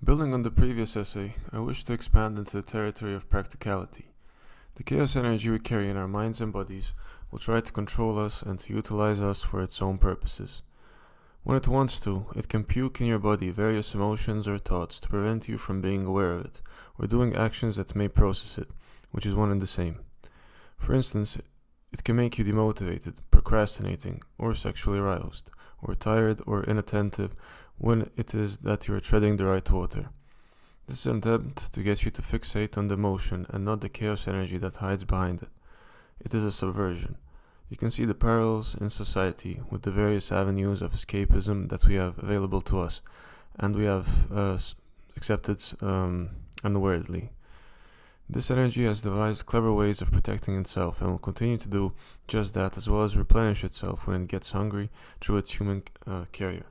Building on the previous essay, I wish to expand into the territory of practicality. The chaos energy we carry in our minds and bodies will try to control us and to utilize us for its own purposes. When it wants to, it can puke in your body various emotions or thoughts to prevent you from being aware of it, or doing actions that may process it, which is one and the same. For instance, it can make you demotivated, procrastinating, or sexually aroused, or tired or inattentive when it is that you are treading the right water. This is an attempt to get you to fixate on the emotion and not the chaos energy that hides behind it. It is a subversion. You can see the parallels in society with the various avenues of escapism that we have available to us, and we have accepted unawarely. This energy has devised clever ways of protecting itself and will continue to do just that, as well as replenish itself when it gets hungry through its human carrier.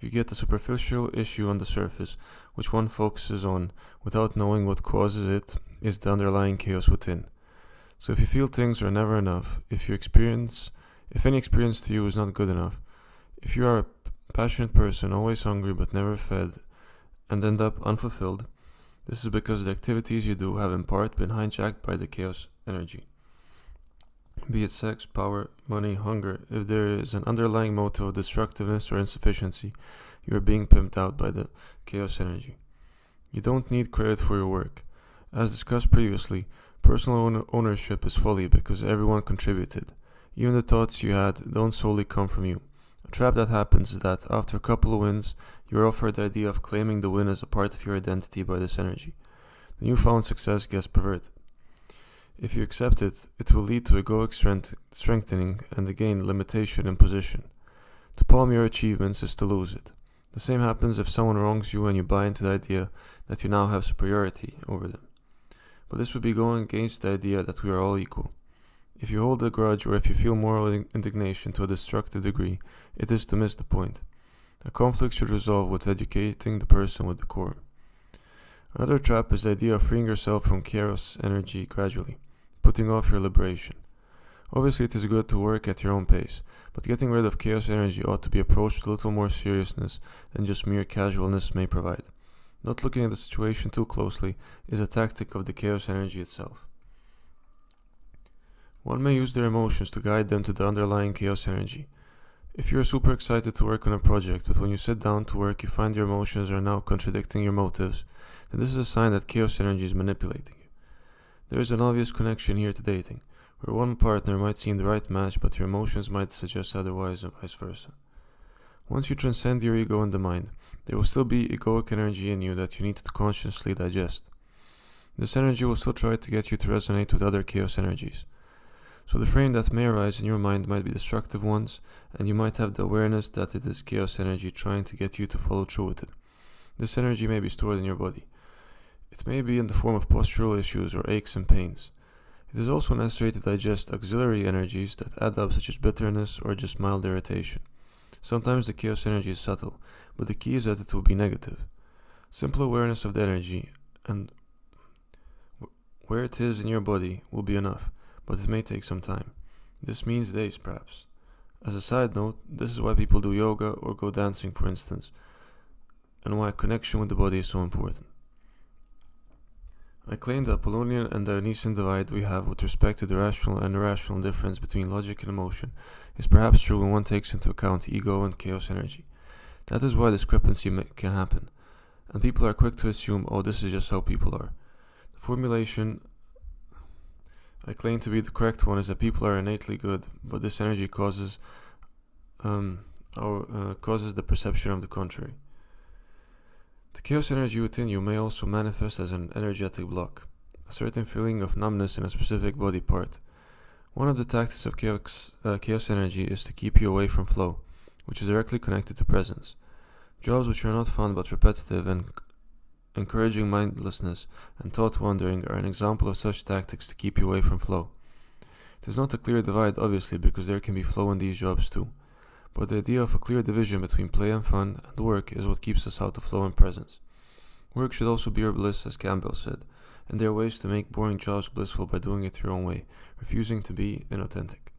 You get a superficial issue on the surface, which one focuses on without knowing what causes it is the underlying chaos within. So if you feel things are never enough, if any experience to you is not good enough, if you are a passionate person always hungry but never fed and end up unfulfilled, this is because the activities you do have in part been hijacked by the chaos energy. Be it sex, power, money, hunger, if there is an underlying motive of destructiveness or insufficiency, you are being pimped out by the chaos energy. You don't need credit for your work. As discussed previously, personal ownership is folly because everyone contributed. Even the thoughts you had don't solely come from you. A trap that happens is that after a couple of wins, you are offered the idea of claiming the win as a part of your identity by this energy. The newfound success gets perverted. If you accept it, it will lead to egoic strengthening and again limitation in position. To palm your achievements is to lose it. The same happens if someone wrongs you and you buy into the idea that you now have superiority over them. But this would be going against the idea that we are all equal. If you hold a grudge or if you feel moral indignation to a destructive degree, it is to miss the point. A conflict should resolve with educating the person with decorum. Another trap is the idea of freeing yourself from chaos energy gradually, putting off your liberation. Obviously it is good to work at your own pace, but getting rid of chaos energy ought to be approached with a little more seriousness than just mere casualness may provide. Not looking at the situation too closely is a tactic of the chaos energy itself. One may use their emotions to guide them to the underlying chaos energy. If you are super excited to work on a project, but when you sit down to work you find your emotions are now contradicting your motives, then this is a sign that chaos energy is manipulating you. There is an obvious connection here to dating, where one partner might seem the right match but your emotions might suggest otherwise and vice versa. Once you transcend your ego and the mind, there will still be egoic energy in you that you need to consciously digest. This energy will still try to get you to resonate with other chaos energies. So the frame that may arise in your mind might be destructive ones, and you might have the awareness that it is chaos energy trying to get you to follow through with it. This energy may be stored in your body. It may be in the form of postural issues or aches and pains. It is also necessary to digest auxiliary energies that add up, such as bitterness or just mild irritation. Sometimes the chaos energy is subtle, but the key is that it will be negative. Simple awareness of the energy and where it is in your body will be enough, but it may take some time. This means days, perhaps. As a side note, this is why people do yoga or go dancing, for instance, and why connection with the body is so important. I claim the Apollonian and Dionysian divide we have with respect to the rational and irrational difference between logic and emotion is perhaps true when one takes into account ego and chaos energy. That is why discrepancy can happen, and people are quick to assume, oh, this is just how people are. The formulation I claim to be the correct one is that people are innately good, but this energy causes the perception of the contrary. The chaos energy within you may also manifest as an energetic block, a certain feeling of numbness in a specific body part. One of the tactics of chaos energy is to keep you away from flow, which is directly connected to presence. Jobs which are not fun but repetitive and encouraging mindlessness and thought wandering are an example of such tactics to keep you away from flow. It is not a clear divide, obviously, because there can be flow in these jobs too. But the idea of a clear division between play and fun and work is what keeps us out of flow and presence. Work should also be your bliss, as Campbell said, and there are ways to make boring jobs blissful by doing it your own way, refusing to be inauthentic.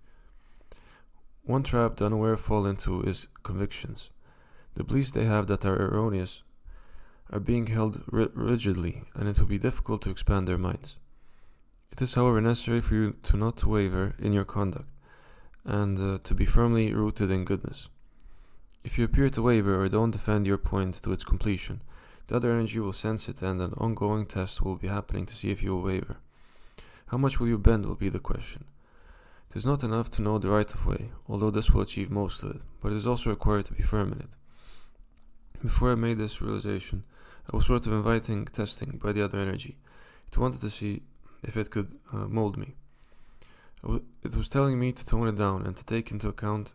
One trap the unaware fall into is convictions. The beliefs they have that are erroneous are being held rigidly, and it will be difficult to expand their minds. It is, however, necessary for you to not waver in your conduct, and to be firmly rooted in goodness. If you appear to waver or don't defend your point to its completion, the other energy will sense it, and an ongoing test will be happening to see if you will waver. How much will you bend will be the question. It is not enough to know the right of way, although this will achieve most of it, but it is also required to be firm in it. Before I made this realization, I was sort of inviting testing by the other energy. It wanted to see if it could mold me. It was telling me to tone it down and to take into account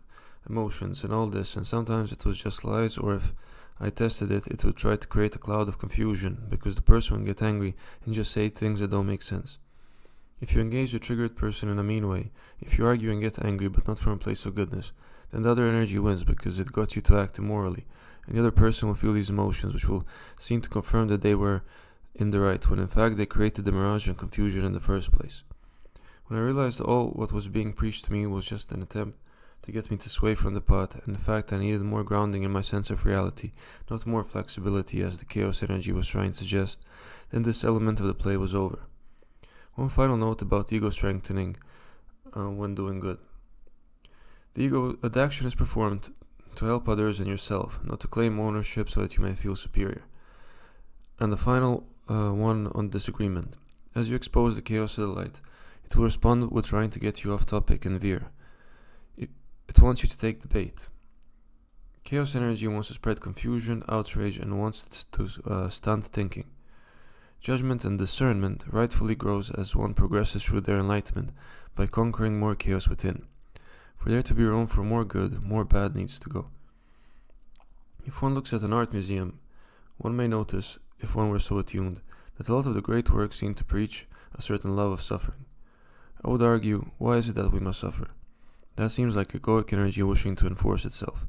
emotions and all this, and sometimes it was just lies, or if I tested it, it would try to create a cloud of confusion because the person would get angry and just say things that don't make sense. If you engage the triggered person in a mean way, if you argue and get angry but not from a place of goodness, then the other energy wins because it got you to act immorally, and the other person will feel these emotions, which will seem to confirm that they were in the right, when in fact they created the mirage and confusion in the first place. When I realized all what was being preached to me was just an attempt to get me to sway from the path, and in fact I needed more grounding in my sense of reality, not more flexibility as the chaos energy was trying to suggest, then this element of the play was over. One final note about ego strengthening when doing good. The action is performed to help others and yourself, not to claim ownership so that you may feel superior. And the final one on disagreement. As you expose the chaos to the light, it will respond with trying to get you off topic and veer. It wants you to take the bait. Chaos energy wants to spread confusion, outrage, and wants to stunt thinking. Judgment and discernment rightfully grows as one progresses through their enlightenment by conquering more chaos within. For there to be room for more good, more bad needs to go. If one looks at an art museum, one may notice, if one were so attuned, that a lot of the great works seem to preach a certain love of suffering. I would argue, why is it that we must suffer? That seems like egoic energy wishing to enforce itself.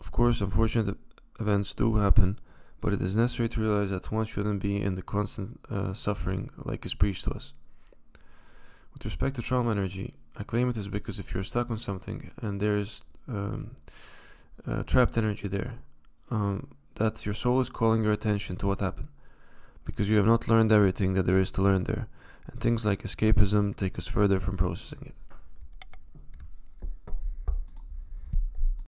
Of course, unfortunate events do happen, but it is necessary to realize that one shouldn't be in the constant suffering like is preached to us. With respect to trauma energy, I claim it is because if you're stuck on something and there is trapped energy there, that your soul is calling your attention to what happened, because you have not learned everything that there is to learn there, and things like escapism take us further from processing it.